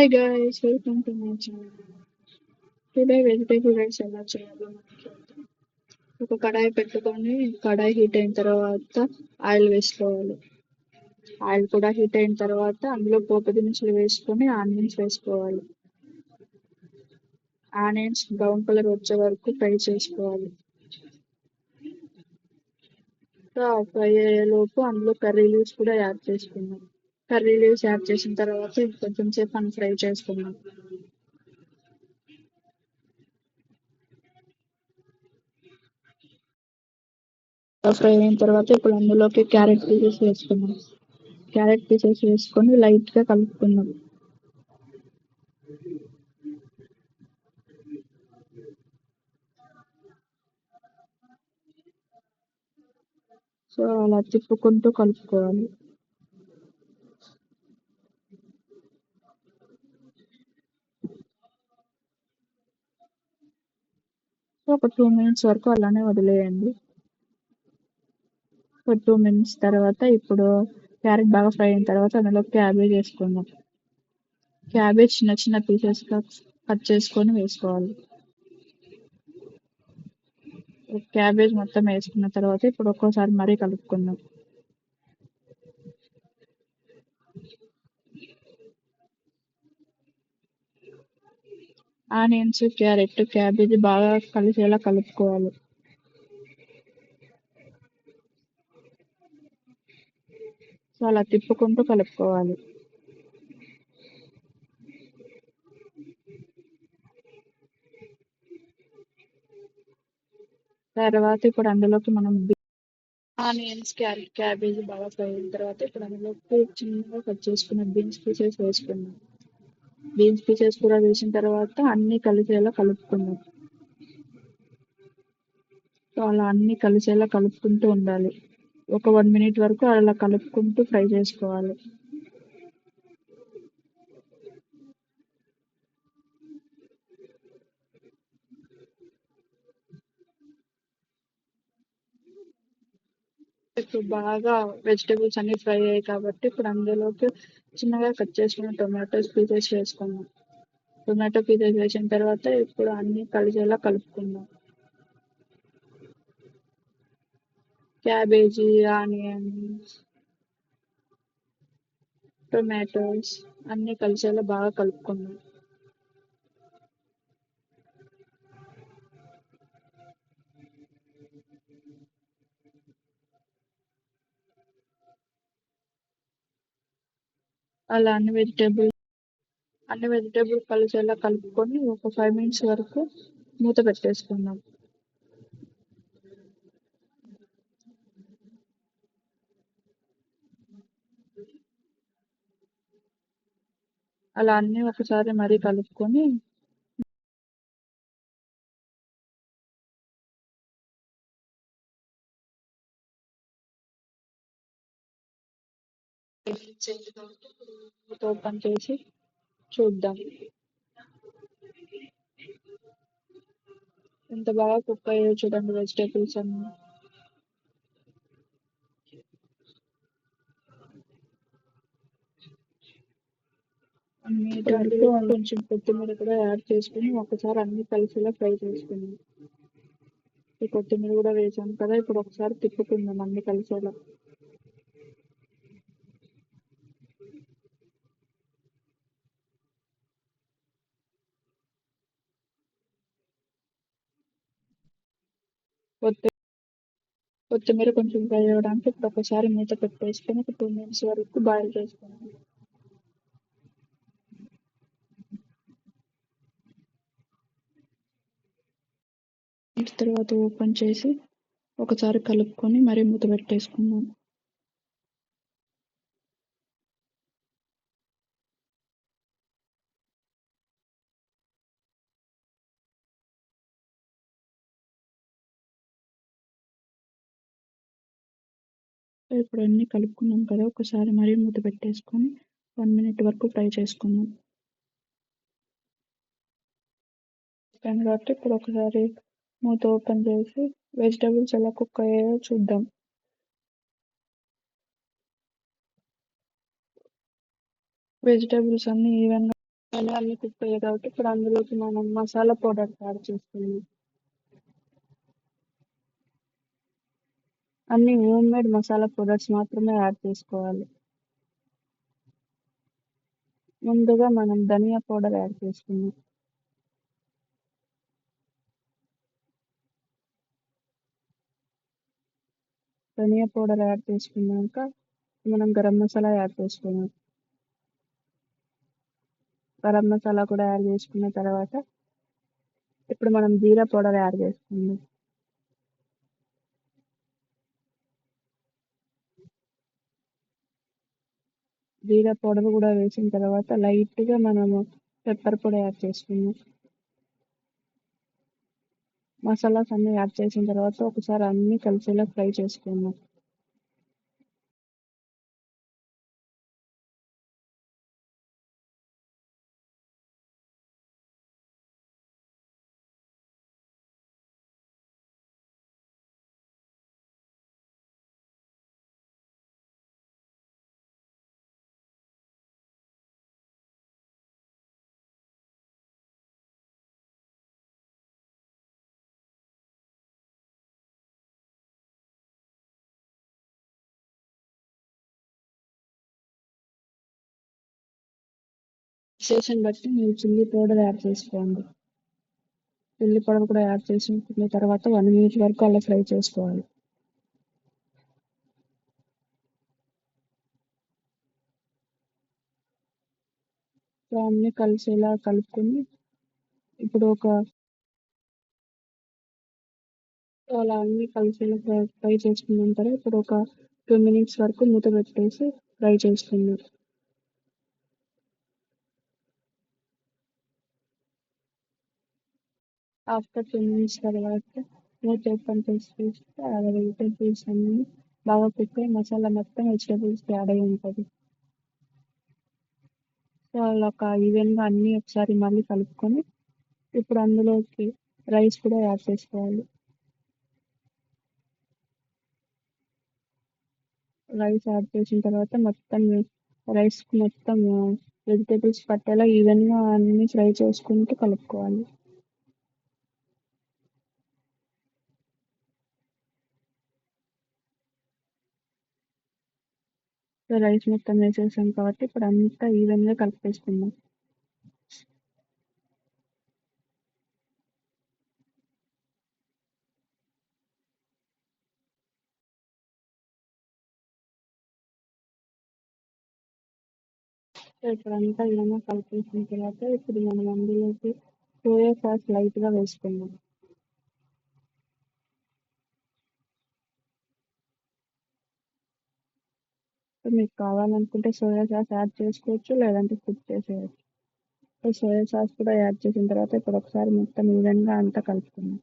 Hi guys, welcome to my channel. Today vegetable rice ఎలా చేయాలో మనం చూద్దాం. ఒక కడాయి పెట్టుకొని కడాయి హీట్ అయిన తర్వాత ఆయిల్ వేసుకోవాలి. ఆయిల్ కూడా హీట్ అయిన తర్వాత అందులో పోపు దినుసులు వేసుకొని ఆనియన్స్ వేసుకోవాలి. ఆనియన్స్ బ్రౌన్ కలర్ వచ్చే వరకు ఫ్రై చేసుకోవాలి. ఫ్రై అయ్యేలోపు అందులో కర్రీ లీవ్స్ కూడా యాడ్ చేసుకున్నాం. కర్రీ లీవ్స్ యాడ్ చేసిన తర్వాత కొంచెం సేపు ఫ్రై చేసుకున్నాం. ఫ్రై అయిన తర్వాత ఇప్పుడు అందులోకి క్యారెట్ పీసెస్ వేసుకున్నాం. క్యారెట్ పీసెస్ వేసుకొని లైట్గా కలుపుకున్నాం. సో అలా తిప్పుకుంటూ కలుపుకోవాలి. సో ఒక 2 minutes వరకు అలానే వదిలేయండి. ఒక 2 minutes తర్వాత ఇప్పుడు క్యారెట్ బాగా ఫ్రై అయిన తర్వాత అందులో క్యాబేజ్ వేసుకుందాం. క్యాబేజ్ చిన్న చిన్న పీసెస్గా కట్ చేసుకొని వేసుకోవాలి. క్యాబేజ్ మొత్తం వేసుకున్న తర్వాత ఇప్పుడు ఒక్కోసారి మరీ కలుపుకుందాం. ఆనియన్స్, క్యారెట్, క్యాబేజ్ బాగా కలిసేలా కలుపుకోవాలి. సో అలా తిప్పుకుంటూ కలుపుకోవాలి. తర్వాత ఇప్పుడు అందులోకి మనం ఆనియన్స్, క్యారెట్, క్యాబేజీ బాగా ఫ్రై అయిన తర్వాత ఇప్పుడు అందులోకి చిన్నగా కట్ చేసుకున్న బీన్స్ పీసెస్ వేసుకున్నాం. బీన్స్ పీసెస్ కూడా వేసిన తర్వాత అన్నీ కలిసేలా కలుపుకున్నాం. సో అలా అన్నీ కలిసేలా కలుపుకుంటూ ఉండాలి. ఒక 1 minute వరకు అలా కలుపుకుంటూ ఫ్రై చేసుకోవాలి. ఇప్పుడు బాగా వెజిటేబుల్స్ అన్ని ఫ్రై అయ్యాయి కాబట్టి ఇప్పుడు అందులోకి చిన్నగా కట్ చేసుకున్న టొమాటోస్ పీసెస్ వేసుకున్నాం. టొమాటో పీసెస్ వేసిన తర్వాత ఇప్పుడు అన్నీ కలిసేలా కలుపుకుందాం. క్యాబేజీ, ఆనియన్స్, టొమాటోస్ అన్నీ కలిసేలా బాగా కలుపుకుందాం. అలా అన్ని వెజిటేబుల్ కలిసేలా కలుపుకొని ఒక 5 minutes వరకు మూత పెట్టేసుకుందాం. అలా అన్నీ ఒకసారి మరీ కలుపుకొని ఓపెన్ చేసి చూద్దాం. ఎంత బాగా కుక్ అయ్యాయో చూడండి వెజిటేబుల్స్ అన్నీ. అన్నిటిలో కొంచెం కొత్తిమీర కూడా యాడ్ చేసుకుని ఒకసారి అన్ని కలిసేలా ఫ్రై చేసుకుందాం. ఈ కొత్తిమీర కూడా వేసాం కదా, ఇప్పుడు ఒకసారి తిప్పుకుందాం అన్ని కలిసేలా. కొత్తిమీర కొంచెం ఫ్రై అవ్వడానికి ఇప్పుడు ఒకసారి మూత పెట్టేసుకొని ఒక 2 minutes వరకు బాయిల్ చేసుకుందాం. తర్వాత ఓపెన్ చేసి ఒకసారి కలుపుకొని మరీ మూత పెట్టేసుకుందాం. ఇప్పుడు అన్నీ కలుపుకున్నాం కదా, ఒకసారి మరీ మూత పెట్టేసుకొని 1 minute వరకు ఫ్రై చేసుకుందాం. కాబట్టి ఇప్పుడు ఒకసారి మూత ఓపెన్ చేసి వెజిటేబుల్స్ ఎలా కుక్ అయ్యాయో చూద్దాం. వెజిటేబుల్స్ అన్నీ ఈవెన్గా అన్నీ కుక్ అయ్యాయి కాబట్టి ఇప్పుడు అందులోకి మనం మసాలా పౌడర్ యాడ్ చేసుకుందాం. అన్ని హోమ్ మేడ్ మసాలా పౌడర్స్ మాత్రమే యాడ్ చేసుకోవాలి. ముందుగా మనం ధనియా పౌడర్ యాడ్ చేసుకుందాం. ధనియా పౌడర్ యాడ్ చేసుకున్నాక మనం గరం మసాలా యాడ్ చేసుకున్నాం. గరం మసాలా కూడా యాడ్ చేసుకున్న తర్వాత ఇప్పుడు మనం జీరా పౌడర్ యాడ్ చేసుకుందాం. జీరా పౌడర్ కూడా వేసిన తర్వాత లైట్గా మనము పెప్పర్ పొడి యాడ్ చేసుకుందాం. మసాలాస్ అన్ని యాడ్ చేసిన తర్వాత ఒకసారి అన్ని కలిసేలా ఫ్రై చేసుకుందాం. సిచ్యువేషన్ బట్టి మీరు చిల్లీ పౌడర్ యాడ్ చేసుకోండి. చిల్లీ పౌడర్ కూడా యాడ్ చేసుకున్న తర్వాత 1 minute వరకు అలా ఫ్రై చేసుకోవాలి. సో అన్నీ కలిసేలా కలుపుకొని ఇప్పుడు అలా అన్నీ కలిసేలా ఫ్రై చేసుకున్న తర్వాత ఇప్పుడు ఒక 2 minutes వరకు మూత పెట్టేసి ఫ్రై చేసుకుందాం. ఆఫ్టర్ 2 minutes తర్వాత మూత ఓపెన్ చేసి చూస్తే ఆ వెజిటేబుల్స్ అన్నీ బాగా కుక్ అయ్యి మసాలా మొత్తం వెజిటేబుల్స్కి యాడ్ అయి ఉంటుంది. సో అలా ఒక ఈవెన్గా అన్నీ ఒకసారి మళ్ళీ కలుపుకొని ఇప్పుడు అందులోకి రైస్ కూడా యాడ్ చేసుకోవాలి. రైస్ యాడ్ చేసిన తర్వాత మొత్తం రైస్కి మొత్తం వెజిటేబుల్స్ పట్టేలా ఈవెన్గా అన్ని ఫ్రై చేసుకుంటూ కలుపుకోవాలి. సో రైస్ మొత్తం వేసేసాం కాబట్టి ఇప్పుడు అంతా ఈవెన్గా కలిపేసుకుందాం. సో ఇప్పుడు అంతా ఈవెన్గా కలిపేసిన తర్వాత ఇప్పుడు మనం అందులోకి సోయా సాస్ లైట్గా వేసుకుందాం. సో మీకు కావాలనుకుంటే సోయా సాస్ యాడ్ చేసుకోవచ్చు, లేదంటే స్కిప్ చేసేయచ్చు. సో సోయా సాస్ కూడా యాడ్ చేసిన తర్వాత ఇప్పుడు ఒకసారి మొత్తం ఈవెన్గా అంతా కలుపుకుందాం.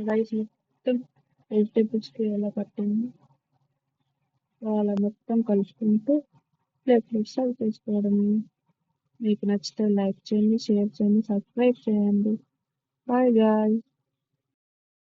రైస్ మొత్తం వెజిటేబుల్స్కి ఎలా పట్టింది అలా మొత్తం కలుపుకుంటూ ప్లేట్లో సర్వ్ చేసుకోవడం. మీకు నచ్చితే లైక్ చేయండి, షేర్ చేయండి, సబ్స్క్రైబ్ చేయండి. Bye guy.